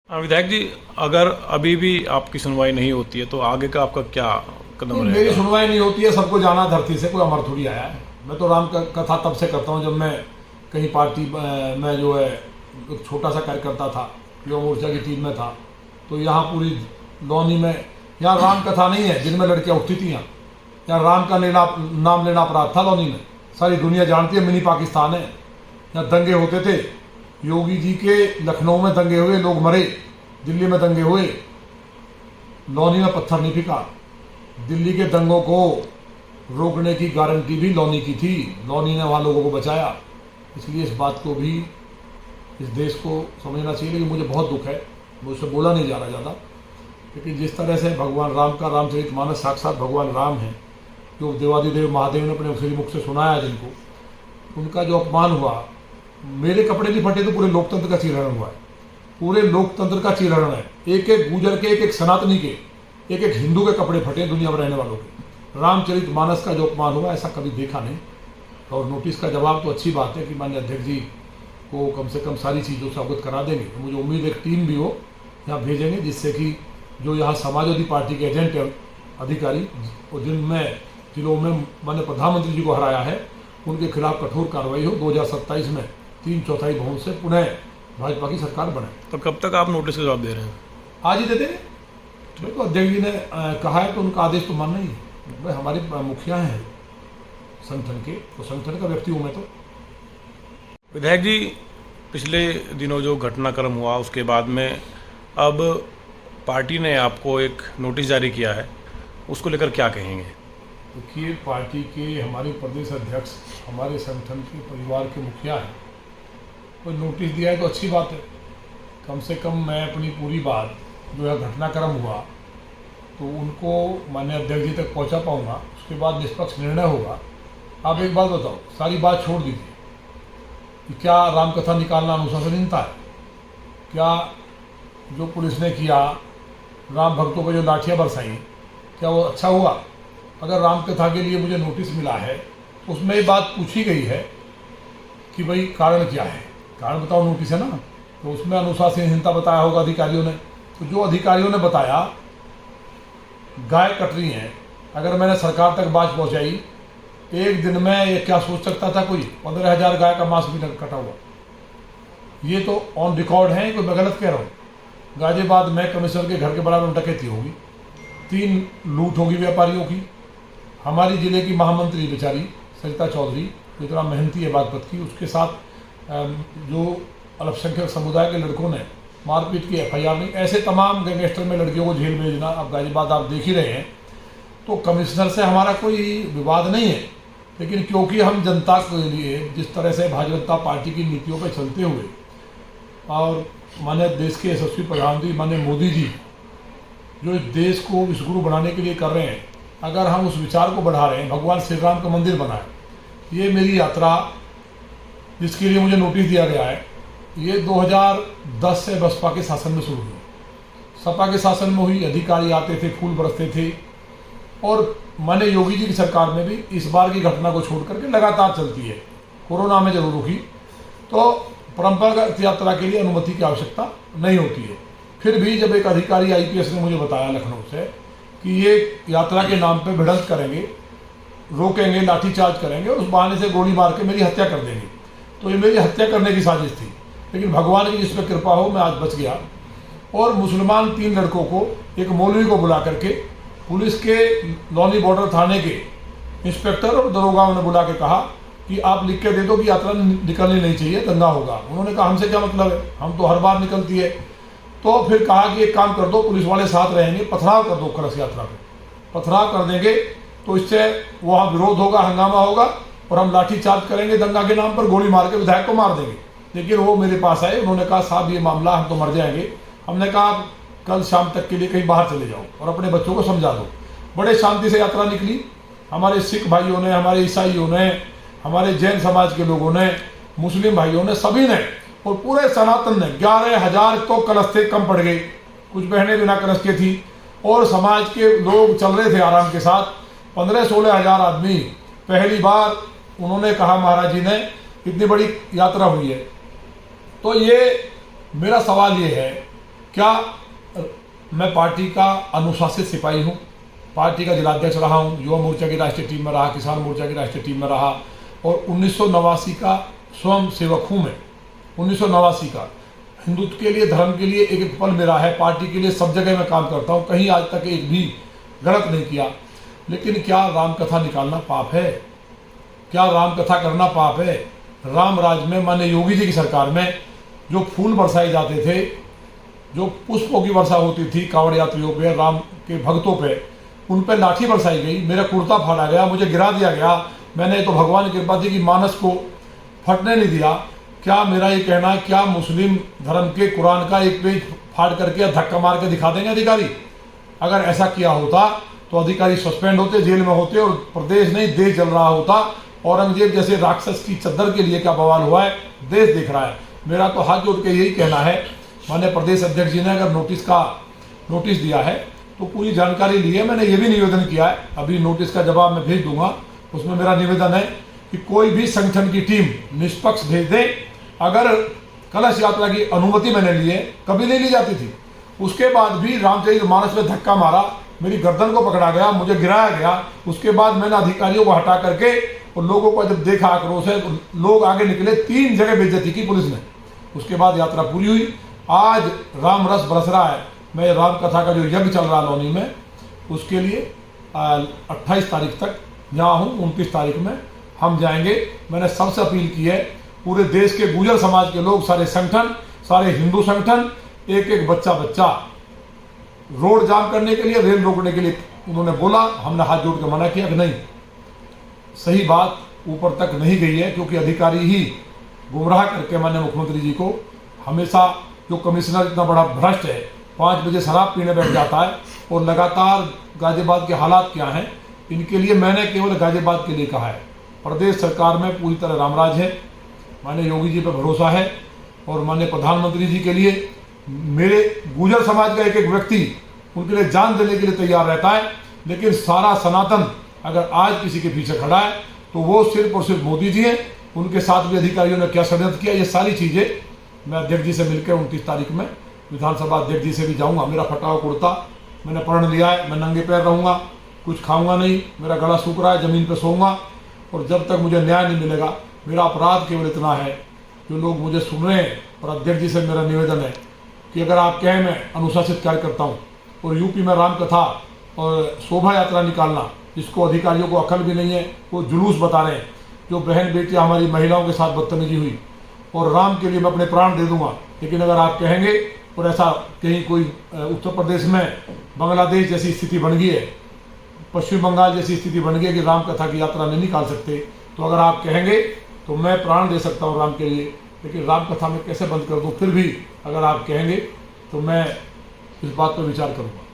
विधायक जी, अगर अभी भी आपकी सुनवाई नहीं होती है तो आगे का आपका क्या कदम मेरी रहेगा? सुनवाई नहीं होती है। सबको जाना धरती से, कोई अमर थोड़ी आया है। मैं तो राम कथा तब से करता हूँ जब मैं कहीं पार्टी में जो है एक छोटा सा कार्यकर्ता था, युवा मोर्चा की टीम में था। तो यहाँ पूरी लौनी में यहाँ राम कथा नहीं है, जिनमें लड़कियाँ उठती थी। यहाँ राम का नाम लेना अपराध था लौनी में। सारी दुनिया जानती है, मिनी पाकिस्तान है। यहाँ दंगे होते थे। योगी जी के लखनऊ में दंगे हुए, लोग मरे। दिल्ली में दंगे हुए, लौनी में पत्थर नहीं फेंका। दिल्ली के दंगों को रोकने की गारंटी भी लौनी की थी। लौनी ने वहाँ लोगों को बचाया। इसलिए इस बात को भी इस देश को समझना चाहिए। लेकिन मुझे बहुत दुख है, मुझसे बोला नहीं जा रहा ज़्यादा, लेकिन जिस तरह से भगवान राम का रामचरितमानस साक्षात भगवान राम है, जो देवादिदेव महादेव ने अपने श्री मुख से सुनाया जिनको, उनका जो अपमान हुआ। मेरे कपड़े नहीं फटे तो पूरे लोकतंत्र का चीरहरण हुआ है। पूरे लोकतंत्र का चीरहरण है। एक एक गुजर के, एक एक सनातनी के, एक एक हिंदू के कपड़े फटे दुनिया में रहने वालों के। रामचरितमानस का जो अपमान हुआ, ऐसा कभी देखा नहीं। और नोटिस का जवाब तो अच्छी बात है कि माननीय अध्यक्ष जी को कम से कम सारी चीज़ों से अवगत करा देंगे। मुझे उम्मीद है एक टीम भी हो यहाँ भेजेंगे, जिससे कि जो यहाँ समाजवादी पार्टी के एजेंट है, अधिकारी, और जिलों में माननीय प्रधानमंत्री जी को हराया है, उनके खिलाफ कठोर कार्रवाई हो। 2027 में 3/4 बहुमत से पुनः भाजपा की सरकार बने। तो कब तक आप नोटिस का जवाब दे रहे हैं? आज ही दे देंगे। देखो, अध्यक्ष जी ने कहा है तो उनका आदेश तो मानना ही है। भाई हमारे मुखिया हैं संगठन के, तो संगठन का व्यक्ति हूँ मैं तो। विधायक जी, पिछले दिनों जो घटनाक्रम हुआ उसके बाद में अब पार्टी ने आपको एक नोटिस जारी किया है, उसको लेकर क्या कहेंगे? देखिए, पार्टी के हमारे प्रदेश अध्यक्ष हमारे संगठन के परिवार के मुखिया हैं। कोई नोटिस दिया है तो अच्छी बात है। कम से कम मैं अपनी पूरी बात जो है घटनाक्रम हुआ तो उनको माननीय अध्यक्ष जी तक पहुंचा पाऊंगा। उसके बाद निष्पक्ष निर्णय होगा। आप एक बात बताओ, सारी बात छोड़ दीजिए कि क्या रामकथा निकालना अनुशासनहीनता है? क्या जो पुलिस ने किया, राम भक्तों पर जो लाठियाँ बरसाई, क्या वो अच्छा हुआ? अगर रामकथा के लिए मुझे नोटिस मिला है तो उसमें ये बात पूछी गई है कि भाई कारण क्या है, कारण बताओ, नोटिस है ना। तो उसमें अनुशासनहीनता बताया होगा अधिकारियों ने। तो जो अधिकारियों ने बताया, गाय कट रही हैं, अगर मैंने सरकार तक बात पहुंचाई, एक दिन में ये क्या सोच सकता था कोई 15,000 गाय का मांस भी कटा हुआ? ये तो ऑन रिकॉर्ड है, कोई मैं गलत कह रहा हूँ? गाजियाबाद में कमिश्नर के घर के बराबर में डकैती होगी, 3 लूट होगी व्यापारियों की। हमारी जिले की महामंत्री बेचारी सरिता चौधरी, जो इतना मेहनती है बागपत की, उसके साथ जो अल्पसंख्यक समुदाय के लड़कों ने मारपीट की FIR नहीं। ऐसे तमाम गैंगस्टर में लड़कियों को जेल भेजना, अब गाजियाबाद आप देख ही रहे हैं। तो कमिश्नर से हमारा कोई विवाद नहीं है, लेकिन क्योंकि हम जनता के लिए जिस तरह से भारतीय जनता पार्टी की नीतियों पर चलते हुए और माननीय देश के यशस्वी प्रधानमंत्री माननीय मोदी जी जो इस देश को विश्वगुरु बनाने के लिए कर रहे हैं, अगर हम उस विचार को बढ़ा रहे हैं, भगवान श्री राम का मंदिर बना है, ये मेरी यात्रा जिसके लिए मुझे नोटिस दिया गया है, ये 2010 से बसपा के शासन में शुरू हुई। सपा के शासन में हुई, अधिकारी आते थे, फूल बरसते थे। और मैंने योगी जी की सरकार में भी इस बार की घटना को छोड़ करके लगातार चलती है। कोरोना में जरूर रुकी, तो परंपरागत यात्रा के लिए अनुमति की आवश्यकता नहीं होती है। फिर भी जब एक अधिकारी IPS ने मुझे बताया लखनऊ से कि ये यात्रा के नाम पे भिड़ंत करेंगे, रोकेंगे, लाठीचार्ज करेंगे और उस बहाने से गोली मार के मेरी हत्या कर देंगे, तो ये मेरी हत्या करने की साजिश थी। लेकिन भगवान की जिस पर कृपा हो, मैं आज बच गया। और मुसलमान 3 लड़कों को, एक मौलवी को बुला करके पुलिस के लौनी बॉर्डर थाने के इंस्पेक्टर और दरोगाओं ने बुला के कहा कि आप लिख के दे दो कि यात्रा निकलनी नहीं चाहिए, दंगा होगा। उन्होंने कहा हमसे क्या मतलब है, हम तो हर बार निकलती है। तो फिर कहा कि एक काम कर दो, पुलिस वाले साथ रहेंगे, पथराव कर दो कलश यात्रा पे। पथराव कर देंगे तो इससे वहाँ विरोध होगा, हंगामा होगा और हम लाठी चार्ज करेंगे, दंगा के नाम पर गोली मार के विधायक को मार देंगे। लेकिन वो मेरे पास आए, उन्होंने कहा साहब ये मामला, हम तो मर जाएंगे। हमने कहा आप कल शाम तक के लिए कहीं बाहर चले जाओ और अपने बच्चों को समझा दो। बड़े शांति से यात्रा निकली। हमारे सिख भाइयों ने, हमारे ईसाइयों ने, हमारे जैन समाज के लोगों ने, मुस्लिम भाइयों ने, सभी ने, और पूरे सनातन ने। 11,000 तो कलश थे, कम पड़ गए, कुछ बहनें बिना कलश के थी और समाज के लोग चल रहे थे आराम के साथ। 15-16 हज़ार आदमी। पहली बार उन्होंने कहा, महाराज जी ने, इतनी बड़ी यात्रा हुई है। तो ये मेरा सवाल ये है क्या मैं पार्टी का अनुशासित सिपाही हूँ? पार्टी का जिलाध्यक्ष रहा हूँ, युवा मोर्चा की राष्ट्रीय टीम में रहा, किसान मोर्चा की राष्ट्रीय टीम में रहा और 1989 का स्वयं सेवक हूँ मैं। 1989 का हिंदुत्व के लिए, धर्म के लिए एक एक पल मेरा है। पार्टी के लिए सब जगह मैं काम करता हूँ, कहीं आज तक एक भी गलत नहीं किया। लेकिन क्या राम कथा निकालना पाप है? क्या राम कथा करना पाप है? राम राज में, माननीय योगी जी की सरकार में जो फूल बरसाए जाते थे, जो पुष्पों की वर्षा होती थी कांवड़ यात्रियों पे, राम के भक्तों पे, उन पे लाठी बरसाई गई, मेरा कुर्ता फाड़ा गया, मुझे गिरा दिया गया। मैंने तो भगवान की कृपा थी कि मानस को फटने नहीं दिया। क्या मेरा ये कहना है, क्या मुस्लिम धर्म के कुरान का एक पेज फाड़ करके धक्का मार के दिखा देंगे अधिकारी? अगर ऐसा किया होता तो अधिकारी सस्पेंड होते, जेल में होते और प्रदेश नहीं देश जल रहा होता। औरंगजेब जैसे राक्षस की चद्दर के लिए क्या बवाल हुआ है, देश देख रहा है। मेरा तो हाथ जोड़ के यही कहना है, माननीय प्रदेश अध्यक्ष जी ने अगर नोटिस दिया है तो पूरी जानकारी ली है। मैंने ये भी निवेदन किया है, अभी नोटिस का जवाब मैं भेज दूंगा। उसमें मेरा निवेदन है कि कोई भी संगठन की टीम निष्पक्ष भेज दे। अगर कलश यात्रा की अनुमति मैंने ली है, कभी नहीं ली जाती थी, उसके बाद भी रामचरितमानस में धक्का मारा, मेरी गर्दन को पकड़ा गया, मुझे गिराया गया। उसके बाद मैंने अधिकारियों को हटा करके और लोगों को जब देखा आक्रोश है तो लोग आगे निकले, 3 जगह बेइज्जती की पुलिस ने। उसके बाद यात्रा पूरी हुई। आज राम रस बरस रहा है। मैं राम कथा का जो यज्ञ चल रहा लौनी में, उसके लिए 28 तारीख तक यहाँ हूँ। 29 तारीख में हम जाएंगे। मैंने सबसे अपील की है, पूरे देश के गुर्जर समाज के लोग, सारे संगठन, सारे हिंदू संगठन, एक एक बच्चा रोड जाम करने के लिए, रेल रोकने के लिए उन्होंने बोला। हमने हाथ जोड़ के मना किया कि नहीं, सही बात ऊपर तक नहीं गई है, क्योंकि अधिकारी ही गुमराह करके माननीय मुख्यमंत्री जी को हमेशा, जो कमिश्नर इतना बड़ा भ्रष्ट है, 5 बजे शराब पीने बैठ जाता है और लगातार गाजियाबाद के हालात क्या हैं, इनके लिए मैंने केवल गाजियाबाद के लिए कहा है। प्रदेश सरकार में पूरी तरह रामराज है, माननीय योगी जी पर भरोसा है और माननीय प्रधानमंत्री जी के लिए मेरे गुर्जर समाज का एक एक व्यक्ति उनके लिए जान देने के लिए तैयार रहता है। लेकिन सारा सनातन अगर आज किसी के पीछे खड़ा है तो वो सिर्फ और सिर्फ मोदी जी हैं। उनके साथ भी अधिकारियों ने क्या षड्यंत्र किया, ये सारी चीज़ें मैं अध्यक्ष जी से मिलकर 29 तारीख में विधानसभा अध्यक्ष जी से भी जाऊंगा। मेरा फटा हुआ कुर्ता मैंने प्रण लिया है, मैं नंगे पैर रहूंगा, कुछ खाऊंगा नहीं, मेरा गला सूख रहा है, ज़मीन पर सोऊंगा और जब तक मुझे न्याय नहीं मिलेगा। मेरा अपराध केवल इतना है, जो लोग मुझे सुन रहे हैं, और अध्यक्ष जी से मेरा निवेदन है कि अगर आप कहें मैं अनुशासित कार्य करता हूँ और यूपी में राम कथा और शोभा यात्रा निकालना, जिसको अधिकारियों को अकल भी नहीं है, वो जुलूस बता रहे हैं, जो बहन बेटियाँ हमारी महिलाओं के साथ बदतमीजी हुई, और राम के लिए मैं अपने प्राण दे दूंगा। लेकिन अगर आप कहेंगे और ऐसा कहीं कोई उत्तर प्रदेश में बांग्लादेश जैसी स्थिति बन गई है, पश्चिम बंगाल जैसी स्थिति बन गई है कि राम कथा की यात्रा नहीं निकाल सकते, तो अगर आप कहेंगे तो मैं प्राण दे सकता हूँ राम के लिए। लेकिन राम कथा में कैसे बंद कर दूँ? फिर भी अगर आप कहेंगे तो मैं इस बात पर विचार करूँगा।